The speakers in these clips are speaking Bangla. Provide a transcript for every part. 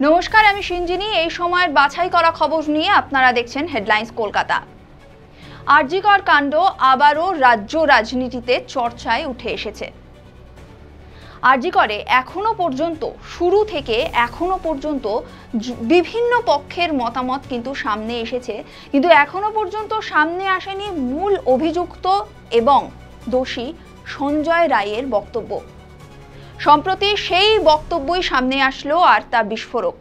নমস্কার, আমি সিঞ্জিনী। এই সময়ের বাছাই করা খবর নিয়ে আপনারা দেখছেন হেডলাইন্স কলকাতা। আরজিকর কাণ্ড আবারও রাজ্য রাজনীতিতে চর্চায় উঠে এসেছে। আরজিকরে এখনো পর্যন্ত শুরু থেকে এখনো পর্যন্ত বিভিন্ন পক্ষের মতামত কিন্তু সামনে এসেছে, কিন্তু এখনো পর্যন্ত সামনে আসেনি মূল অভিযুক্ত এবং দোষী সঞ্জয় রায়ের বক্তব্য। সম্প্রতি সেই বক্তব্যই সামনে আসলো, আর তা বিস্ফোরক।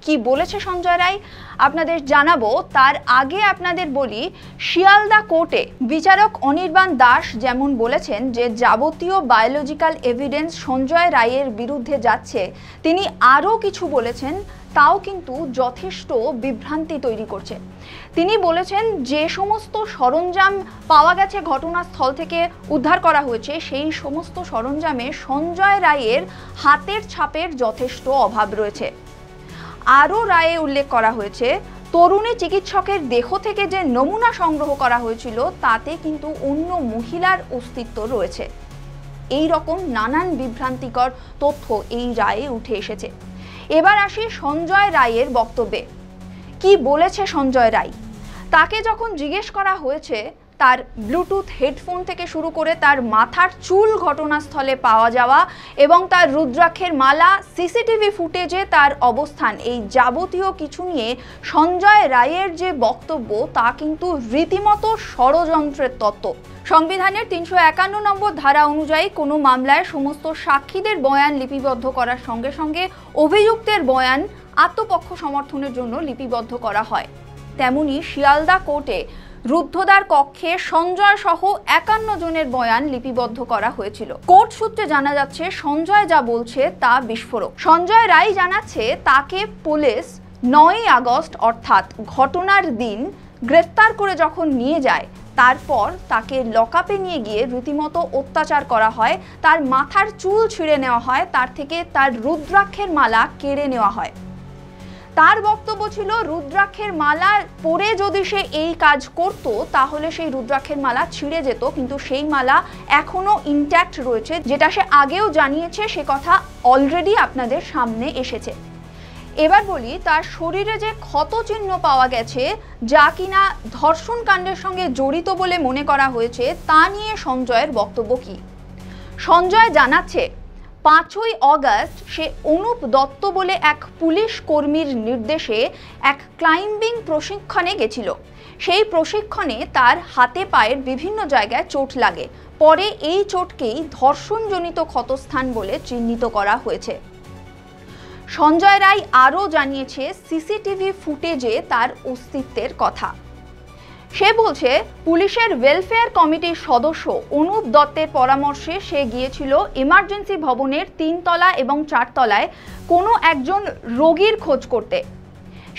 কি বলেছে সঞ্জয় রায় আপনাদের জানাবো। তার আগে আপনাদের বলি, শিয়ালদা কোর্টে বিচারক অনির্বাণ দাস যেমন বলেছেন যে যাবতীয় বায়োলজিক্যাল এভিডেন্স সঞ্জয় রায়ের বিরুদ্ধে যাচ্ছে, তিনি আরও কিছু বলেছেন, তাও কিন্তু যথেষ্ট বিভ্রান্তি তৈরি করছে। তিনি বলেছেন যে সমস্ত সরঞ্জাম পাওয়া গেছে ঘটনাস্থল থেকে উদ্ধার করা হয়েছে, সেই সমস্ত সরঞ্জামে সঞ্জয় রায়ের হাতের ছাপের যথেষ্ট অভাব রয়েছে। আরও রায়ে উল্লেখ করা হয়েছে, তরুণী চিকিৎসকের দেহ থেকে যে নমুনা সংগ্রহ করা হয়েছিল তাতে কিন্তু অন্য মহিলার অস্তিত্ব রয়েছে। এই রকম নানান বিভ্রান্তিকর তথ্য এই রায়ে উঠে এসেছে। এবার আসি সঞ্জয় রায়ের বক্তব্যে। কি বলেছে সঞ্জয় রায়? তাকে যখন জিজ্ঞেস করা হয়েছে তার ব্লুটুথ হেডফোন থেকে শুরু করে তার মাথার চুল ঘটনাস্থলে পাওয়া যাওয়া এবং তার রুদ্রাক্ষের মালা, সিসিটিভি ফুটেজে তার অবস্থান, এই যাবতীয় কিছু নিয়ে সঞ্জয় রায়ের যে বক্তব্য তা কিন্তু রীতিমতো ষড়যন্ত্রের তত্ত্ব। সংবিধানের ৩৫১ নম্বর ধারা অনুযায়ী কোনো মামলায় সমস্ত সাক্ষীদের বয়ান লিপিবদ্ধ করার সঙ্গে সঙ্গে অভিযুক্তের বয়ান আত্মপক্ষ সমর্থনের জন্য লিপিবদ্ধ করা হয়। তেমনি শিয়ালদা কোর্টে রুদ্ধদ্বার কক্ষে সঞ্জয় সহ ৫১ জনের বয়ান লিপিবদ্ধ করা হয়েছিল। কোর্ট সূত্রে জানা যাচ্ছে সঞ্জয় যা বলছে তা বিস্ফোরক। সঞ্জয় রায় জানাচ্ছে তাকে পুলিশ ৯ই আগস্ট অর্থাৎ ঘটনার দিন গ্রেফতার করে যখন নিয়ে যায়, তারপর তাকে লকআপে নিয়ে গিয়ে রীতিমতো অত্যাচার করা হয়, তার মাথার চুল ছিঁড়ে নেওয়া হয়, তার থেকে তার রুদ্রাক্ষের মালা কেড়ে নেওয়া হয়। তার বক্তব্য ছিল রুদ্রাক্ষের মালা পরে যদি সে এই কাজ করত তাহলে সেই রুদ্রাক্ষের মালা ছিঁড়ে যেত, কিন্তু সেই মালা এখনো ইনট্যাক্ট রয়েছে, যেটা সে আগেও জানিয়েছে, সে কথা অলরেডি আপনাদের সামনে এসেছে। এবার বলি, তার শরীরে যে ক্ষত চিহ্ন পাওয়া গেছে যা কিনা ধর্ষণ কাণ্ডের সঙ্গে জড়িত বলে মনে করা হয়েছে, তা নিয়ে সঞ্জয়ের বক্তব্য কি? সঞ্জয় জানাচ্ছে ৫ই অগস্ট সে অনুপ দত্ত বলে এক পুলিশ কর্মীর নির্দেশে এক ক্লাইম্বিং প্রশিক্ষণে গেছিল। সেই প্রশিক্ষণে তার হাতে পায়ের বিভিন্ন জায়গায় চোট লাগে, পরে এই চোটকেই ধর্ষণজনিত ক্ষতস্থান বলে চিহ্নিত করা হয়েছে। সঞ্জয় রায় আরও জানিয়েছে সিসিটিভি ফুটেজে তার অস্তিত্বের কথা। সে বলছে পুলিশের ওয়েলফেয়ার কমিটির সদস্য অনুপ দত্তের পরামর্শে সে গিয়েছিল এমার্জেন্সি ভবনের ৩ তলা এবং ৪ তলায় কোনো একজন রোগীর খোঁজ করতে।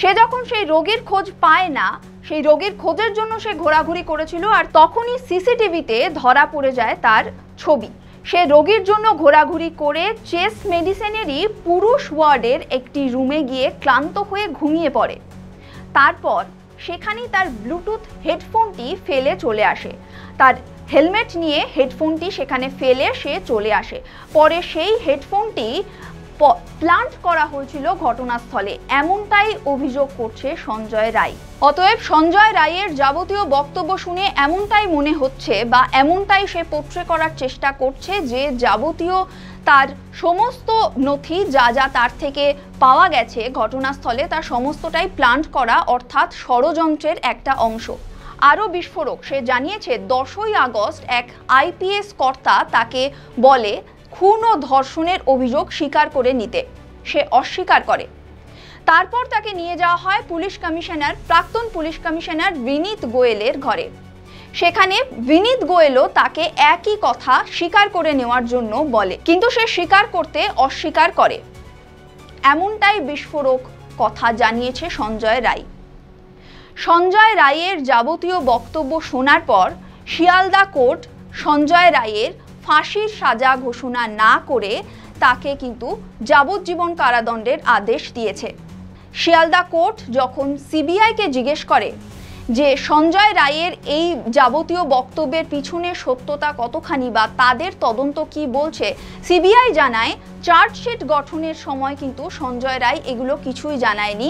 সে যখন সেই রোগীর খোঁজ পায় না, সেই রোগীর খোঁজের জন্য সে ঘোরাঘুরি করেছিল, আর তখনই সিসিটিভিতে ধরা পড়ে যায় তার ছবি। সে রোগীর জন্য ঘোরাঘুরি করে চেস্ট মেডিসিনেরই পুরুষ ওয়ার্ডের একটি রুমে গিয়ে ক্লান্ত হয়ে ঘুমিয়ে পড়ে। তারপর সেখানেই তার ব্লুটুথ হেডফোনটি ফেলে চলে আসে। তার হেলমেট নিয়ে হেডফোনটি সেখানে ফেলে সে চলে আসে। পরে সেই হেডফোনটি প্লান্ট করা হয়েছিল ঘটনাস্থলে, এমনটাই অভিযোগ করছে সঞ্জয় রায়। অতএব সঞ্জয় রায়ের যাবতীয় বক্তব্য শুনে এমনটাই মনে হচ্ছে বা এমনটাই সে পোট্রে করার চেষ্টা করছে যে যাবতীয় তার সমস্ত নথি যা যা তার থেকে পাওয়া গেছে ঘটনাস্থলে, তার সমস্তটাই প্ল্যান্ট করা, অর্থাৎ ষড়যন্ত্রের একটা অংশ। আরও বিস্ফোরক, সে জানিয়েছে ১০ই আগস্ট এক আইপিএস কর্তা তাকে বলে খুন ও ধর্ষণের অভিযোগ স্বীকার করে নিতে। সে অস্বীকার করে। তারপর তাকে নিয়ে যাওয়া হয় প্রাক্তন পুলিশ কমিশনার বিনীত গোয়েলের ঘরে। সেখানে বিনীত গোয়েলও তাকে একই কথা স্বীকার করে নেওয়ার জন্য বলে, কিন্তু সে স্বীকার করতে অস্বীকার করে। এমনটাই বিস্ফোরক কথা জানিয়েছে সঞ্জয় রায়। সঞ্জয় রায়ের যাবতীয় বক্তব্য শোনার পর শিয়ালদা কোর্ট সঞ্জয় রায়ের ফাঁসির সাজা ঘোষণা না করে তাকে কিন্তু যাবজ্জীবন কারাদণ্ডের আদেশ দিয়েছে। শিয়ালদা কোর্ট যখন সিবিআইকে জিজ্ঞেস করে যে সঞ্জয় রায়ের এই যাবতীয় বক্তব্যের পিছনে সত্যতা কতখানি বা তাদের তদন্ত কি বলছে। সিবিআই জানায় চার্জশিট গঠনের সময় কিন্তু সঞ্জয় রায় এগুলো কিছুই জানায়নি,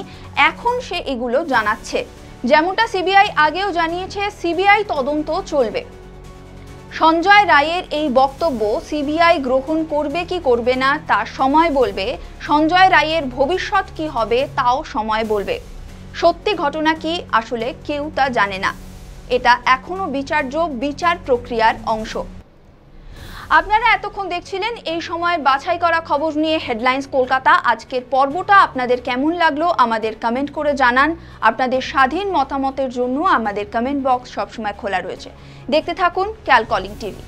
এখন সে এগুলো জানাচ্ছে। যেমনটা সিবিআই আগেও জানিয়েছে, সিবিআই তদন্ত চলবে। সঞ্জয় রায়ের এই বক্তব্য সিবিআই গ্রহণ করবে কি করবে না তা সময় বলবে, সঞ্জয় রায়ের ভবিষ্যৎ কি হবে তাও সময় বলবে। সত্যি ঘটনা কি আসলে কেউ তা জানে না, এটা এখনো বিচার্য বিচার প্রক্রিয়ার অংশ। আপনারা এতক্ষণ দেখছিলেন এই সময়ের বাছাই করা খবর নিয়ে হেডলাইন্স কলকাতা। আজকের পর্বটা আপনাদের কেমন লাগলো আমাদের কমেন্ট করে জানান। আপনাদের স্বাধীন মতামতের জন্য আমাদের কমেন্ট বক্স সবসময় খোলা রয়েছে। দেখতে থাকুন ক্যালকলিং টিভি।